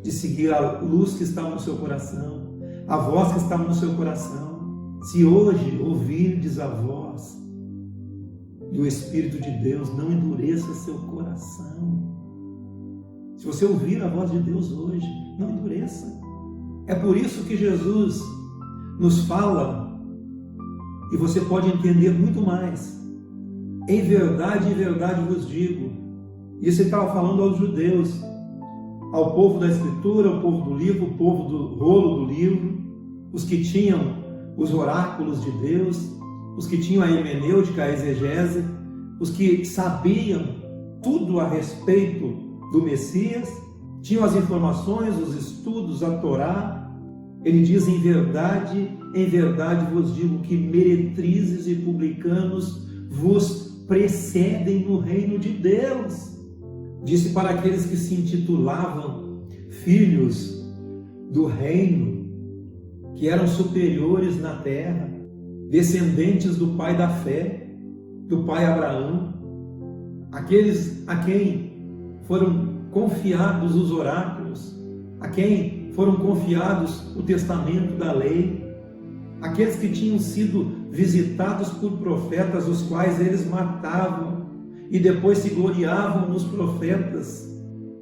de seguir a luz que estava no seu coração, a voz que estava no seu coração, Se hoje ouvirdes a voz do Espírito de Deus, não endureça seu coração. Se você ouvir a voz de Deus hoje, não endureça. É por isso que Jesus nos fala, e você pode entender muito mais. Em verdade vos digo. Isso ele estava falando aos judeus, ao povo da Escritura, ao povo do livro, o povo do rolo do livro, os que tinham os oráculos de Deus, os que tinham a hermenêutica, a exegese, os que sabiam tudo a respeito do Messias, tinham as informações, os estudos, a Torá. Ele diz: em verdade vos digo que meretrizes e publicanos vos precedem no reino de Deus. Disse para aqueles que se intitulavam filhos do reino, que eram superiores na terra, descendentes do pai da fé, do pai Abraão, aqueles a quem foram confiados os oráculos, a quem foram confiados o testamento da lei, aqueles que tinham sido visitados por profetas, os quais eles matavam e depois se gloriavam nos profetas,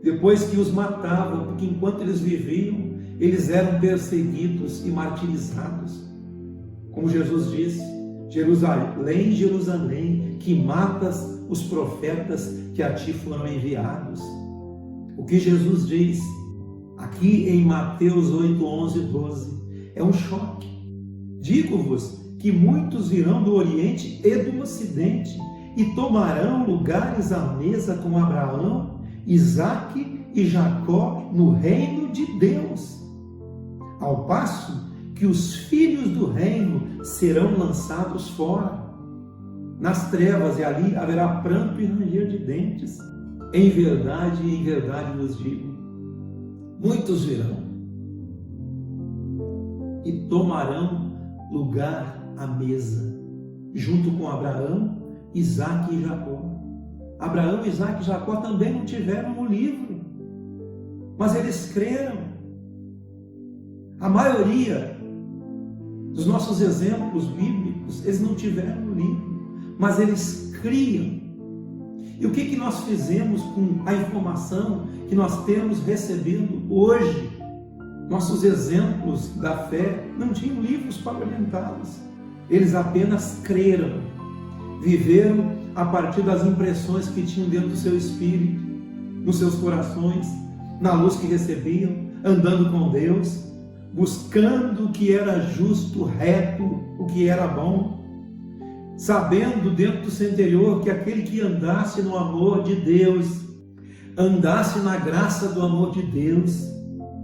depois que os matavam, porque enquanto eles viviam, eles eram perseguidos e martirizados. Como Jesus disse: Jerusalém, Jerusalém, que matas os profetas que a ti foram enviados. O que Jesus diz aqui em Mateus 8, 11 e 12 é um choque. Digo-vos que muitos virão do Oriente e do Ocidente e tomarão lugares à mesa com Abraão, Isaque e Jacó no reino de Deus, ao passo que os filhos do reino serão lançados fora, nas trevas, e ali haverá pranto e ranger de dentes. Em verdade vos digo, muitos virão e tomarão lugar à mesa, junto com Abraão, Isaque e Jacó. Abraão, Isaque e Jacó também não tiveram no livro, mas eles creram. A maioria dos nossos exemplos bíblicos, eles não tiveram no livro, mas eles criam. E o que nós fizemos com a informação que nós temos recebendo hoje? Nossos exemplos da fé não tinham livros pavimentá-los. Eles apenas creram, viveram a partir das impressões que tinham dentro do seu espírito, nos seus corações, na luz que recebiam, andando com Deus, buscando o que era justo, reto, o que era bom, sabendo dentro do seu interior que aquele que andasse no amor de Deus, andasse na graça do amor de Deus,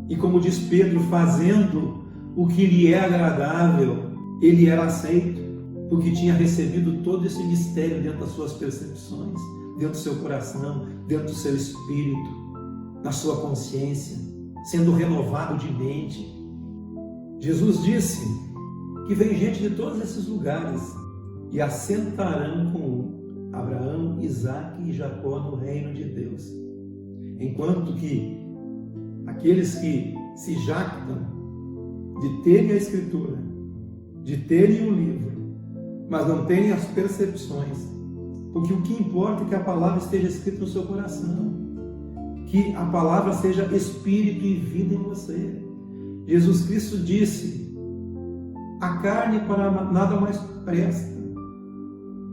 e como diz Pedro, fazendo o que lhe é agradável, ele era aceito, porque tinha recebido todo esse mistério dentro das suas percepções, dentro do seu coração, dentro do seu espírito, na sua consciência, sendo renovado de mente. Jesus disse que vem gente de todos esses lugares e assentarão com Abraão, Isaque e Jacó no reino de Deus. Enquanto que aqueles que se jactam de terem a Escritura, de terem o livro, mas não terem as percepções, porque o que importa é que a palavra esteja escrita no seu coração, que a palavra seja espírito e vida em você. Jesus Cristo disse: a carne para nada mais presta,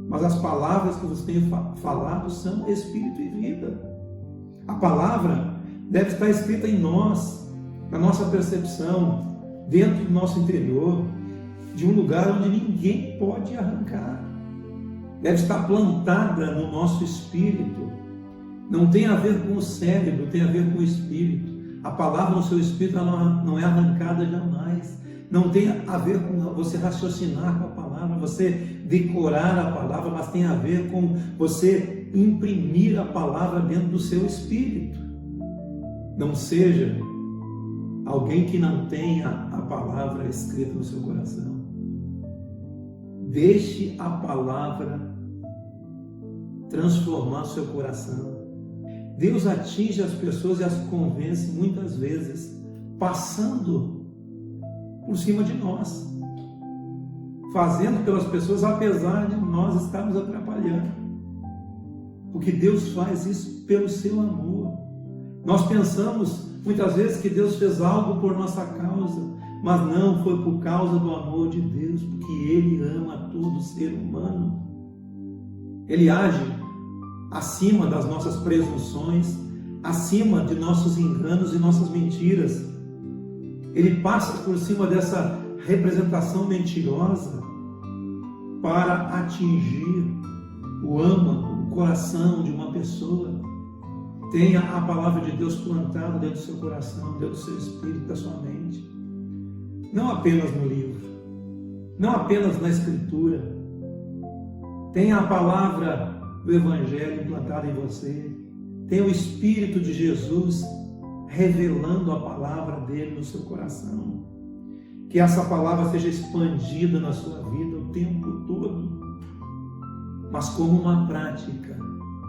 mas as palavras que vos tenho falado são espírito e vida. A palavra deve estar escrita em nós, na nossa percepção, dentro do nosso interior, de um lugar onde ninguém pode arrancar. Deve estar plantada no nosso espírito. Não tem a ver com o cérebro, tem a ver com o espírito. A palavra no seu espírito não é arrancada jamais. Não tem a ver com você raciocinar com a palavra, você decorar a palavra, mas tem a ver com você imprimir a palavra dentro do seu espírito. Não seja alguém que não tenha a palavra escrita no seu coração. Deixe a palavra transformar o seu coração. Deus atinge as pessoas e as convence muitas vezes passando por cima de nós. fazendo pelas pessoas, apesar de nós estarmos atrapalhando. Porque Deus faz isso pelo seu amor. Nós pensamos muitas vezes que Deus fez algo por nossa causa, mas não, foi por causa do amor de Deus, porque Ele ama todo ser humano. Ele age acima das nossas presunções, acima de nossos enganos e nossas mentiras. Ele passa por cima dessa representação mentirosa para atingir o âmago, o coração de uma pessoa. Tenha a palavra de Deus plantada dentro do seu coração, dentro do seu espírito, da sua mente. Não apenas no livro, não apenas na Escritura. Tenha a palavra do Evangelho implantada em você. Tenha o Espírito de Jesus revelando a palavra dele no seu coração. Que essa palavra seja expandida na sua vida o tempo todo, mas como uma prática,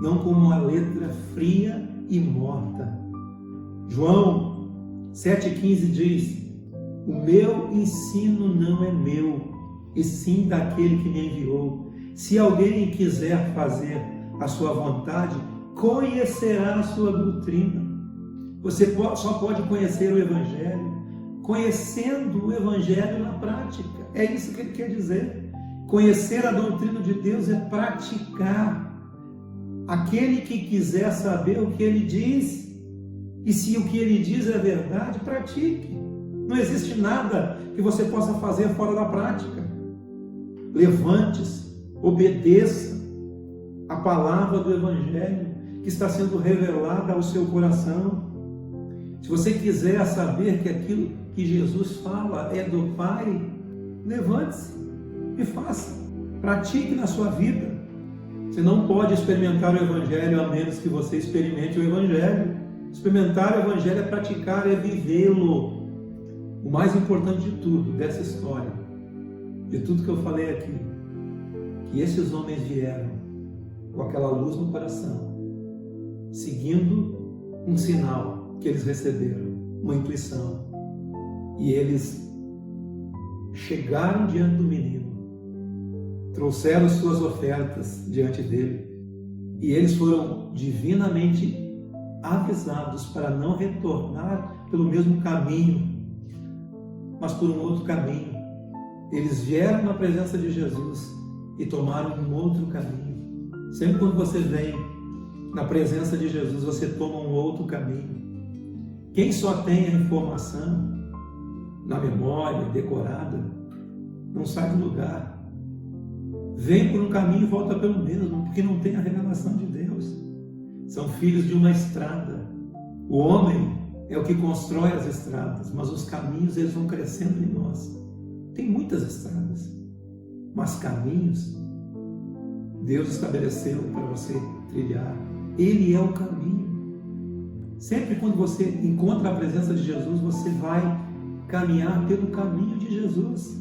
não como uma letra fria e morta. João 7,15 diz: o meu ensino não é meu, e sim daquele que me enviou. Se alguém quiser fazer a sua vontade, conhecerá a sua doutrina. Você só pode conhecer o Evangelho conhecendo o Evangelho na prática. É isso que ele quer dizer. Conhecer a doutrina de Deus é praticar. Aquele que quiser saber o que ele diz, e se o que ele diz é verdade, pratique. Não existe nada que você possa fazer fora da prática. Levante-se, obedeça a palavra do Evangelho que está sendo revelada ao seu coração. Se você quiser saber que aquilo que Jesus fala é do Pai, levante-se e faça. Pratique na sua vida. Você não pode experimentar o Evangelho a menos que você experimente o Evangelho. Experimentar o Evangelho é praticar, é vivê-lo. O mais importante de tudo, dessa história, de tudo que eu falei aqui, que esses homens vieram com aquela luz no coração, seguindo um sinal que eles receberam, uma intuição, e eles chegaram diante do menino, trouxeram suas ofertas diante dele, e eles foram divinamente avisados para não retornar pelo mesmo caminho, mas por um outro caminho. Eles vieram na presença de Jesus e tomaram um outro caminho. Sempre quando você vem na presença de Jesus, você toma um outro caminho. Quem só tem a informação na memória, decorada, não sai do lugar. Vem por um caminho e volta pelo mesmo, porque não tem a revelação de Deus. São filhos de uma estrada. O homem é o que constrói as estradas, mas os caminhos eles vão crescendo em nós. Tem muitas estradas, mas caminhos Deus estabeleceu para você trilhar. Ele é o caminho. Sempre quando você encontra a presença de Jesus, você vai caminhar pelo caminho de Jesus.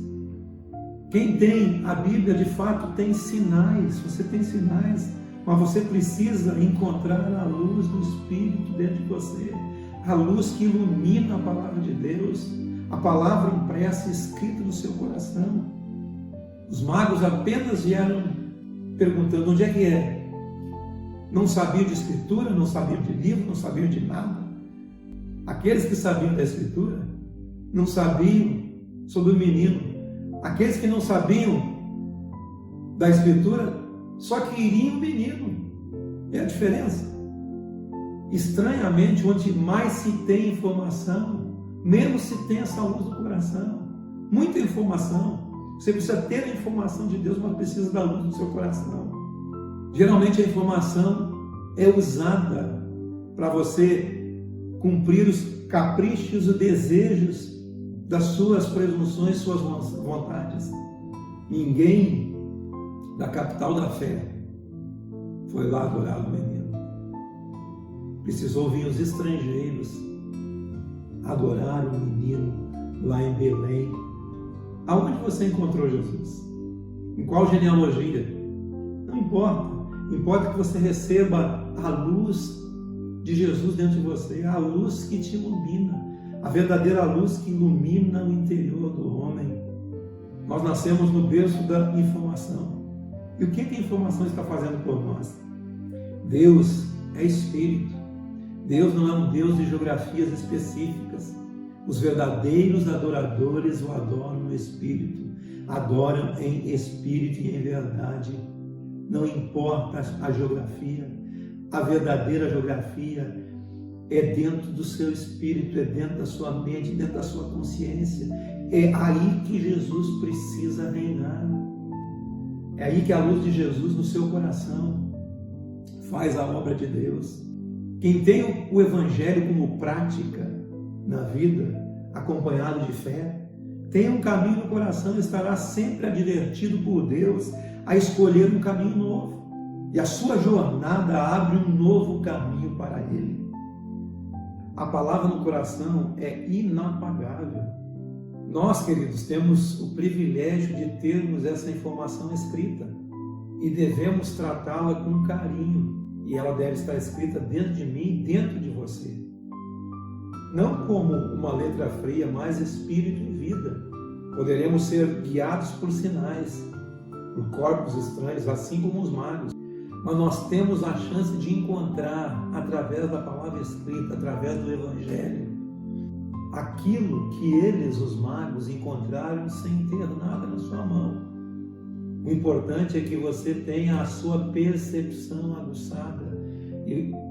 Quem tem a Bíblia, de fato, tem sinais. Você tem sinais, mas você precisa encontrar a luz do Espírito dentro de você. A luz que ilumina a palavra de Deus, a palavra impressa, escrita no seu coração. Os magos apenas vieram perguntando: onde é que é? Não sabiam de Escritura, não sabiam de livro, não sabiam de nada. Aqueles que sabiam da Escritura não sabiam sobre o menino. Aqueles que não sabiam da Escritura só queriam o menino. É a diferença. Estranhamente, onde mais se tem informação, menos se tem essa luz do coração. Muita informação. Você precisa ter a informação de Deus, mas precisa da luz do seu coração. Geralmente a informação é usada para você cumprir os caprichos e desejos das suas presunções, suas vontades. Ninguém da capital da fé foi lá adorar o menino. Precisou vir os estrangeiros adorar o menino lá em Belém. Aonde você encontrou Jesus? Em qual genealogia? Não importa. Importa que você receba a luz de Jesus dentro de você, a luz que te ilumina, a verdadeira luz que ilumina o interior do homem. Nós nascemos no berço da informação. E o que a informação está fazendo por nós? Deus é Espírito. Deus não é um Deus de geografias específicas. Os verdadeiros adoradores o adoram no Espírito. Adoram em Espírito e em verdade. Não importa a geografia. A verdadeira geografia é dentro do seu espírito, é dentro da sua mente, dentro da sua consciência. É aí que Jesus precisa reinar. É aí que a luz de Jesus no seu coração faz a obra de Deus. Quem tem o Evangelho como prática na vida, acompanhado de fé, tem um caminho no coração e estará sempre advertido por Deus a escolher um caminho novo. E a sua jornada abre um novo caminho para ele. A palavra no coração é inapagável. Nós, queridos, temos o privilégio de termos essa informação escrita e devemos tratá-la com carinho. E ela deve estar escrita dentro de mim e dentro de você. Não como uma letra fria, mas espírito e vida. Poderemos ser guiados por sinais, por corpos estranhos, assim como os magos. Mas nós temos a chance de encontrar, através da palavra escrita, através do Evangelho, aquilo que eles, os magos, encontraram sem ter nada na sua mão. O importante é que você tenha a sua percepção aguçada,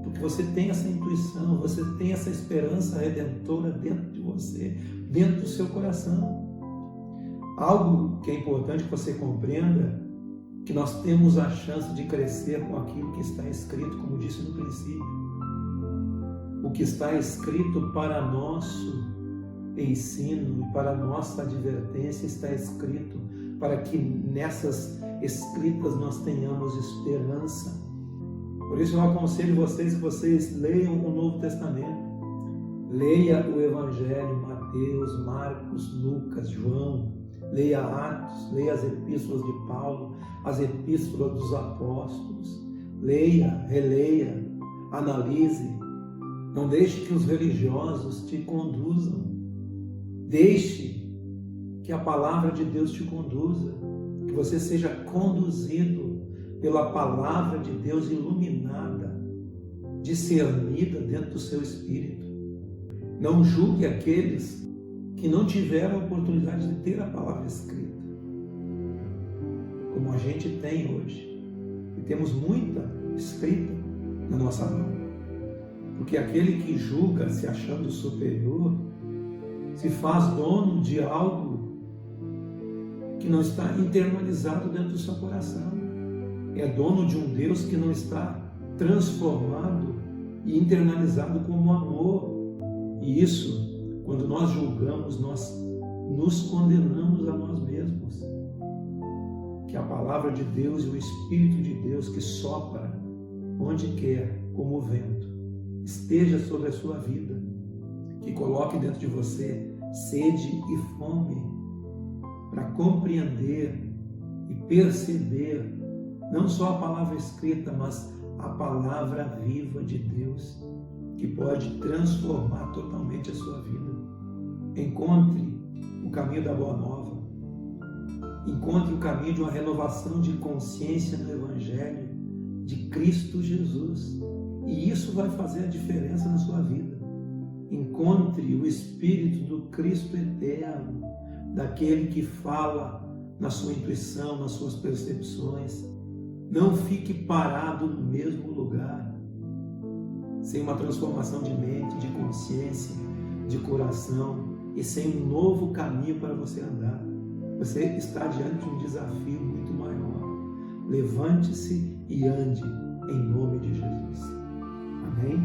porque você tem essa intuição, você tem essa esperança redentora dentro de você, dentro do seu coração. Algo que é importante que você compreenda, que nós temos a chance de crescer com aquilo que está escrito, como disse no princípio. O que está escrito para nosso ensino e para nossa advertência está escrito para que nessas escritas nós tenhamos esperança. Por isso eu aconselho vocês que vocês leiam o Novo Testamento. Leia o Evangelho, Mateus, Marcos, Lucas, João. Leia Atos, leia as epístolas de Paulo, as epístolas dos apóstolos. Leia, releia, analise. Não deixe que os religiosos te conduzam. Deixe que a palavra de Deus te conduza, que você seja conduzido pela palavra de Deus iluminada, discernida dentro do seu espírito. Não julgue aqueles que não tiveram a oportunidade de ter a palavra escrita, como a gente tem hoje. E temos muita escrita na nossa mão. Porque aquele que julga se achando superior, se faz dono de algo que não está internalizado dentro do seu coração. É dono de um Deus que não está transformado e internalizado como amor. E isso, quando nós julgamos, nós nos condenamos a nós mesmos. Que a palavra de Deus e o Espírito de Deus que sopra onde quer, como o vento, esteja sobre a sua vida, que coloque dentro de você sede e fome para compreender e perceber não só a palavra escrita, mas a palavra viva de Deus, que pode transformar totalmente a sua vida. Encontre o caminho da Boa Nova. Encontre o caminho de uma renovação de consciência no Evangelho de Cristo Jesus. E isso vai fazer a diferença na sua vida. Encontre o Espírito do Cristo eterno, daquele que fala na sua intuição, nas suas percepções. Não fique parado no mesmo lugar, sem uma transformação de mente, de consciência, de coração e sem um novo caminho para você andar. Você está diante de um desafio muito maior. Levante-se e ande em nome de Jesus. Amém?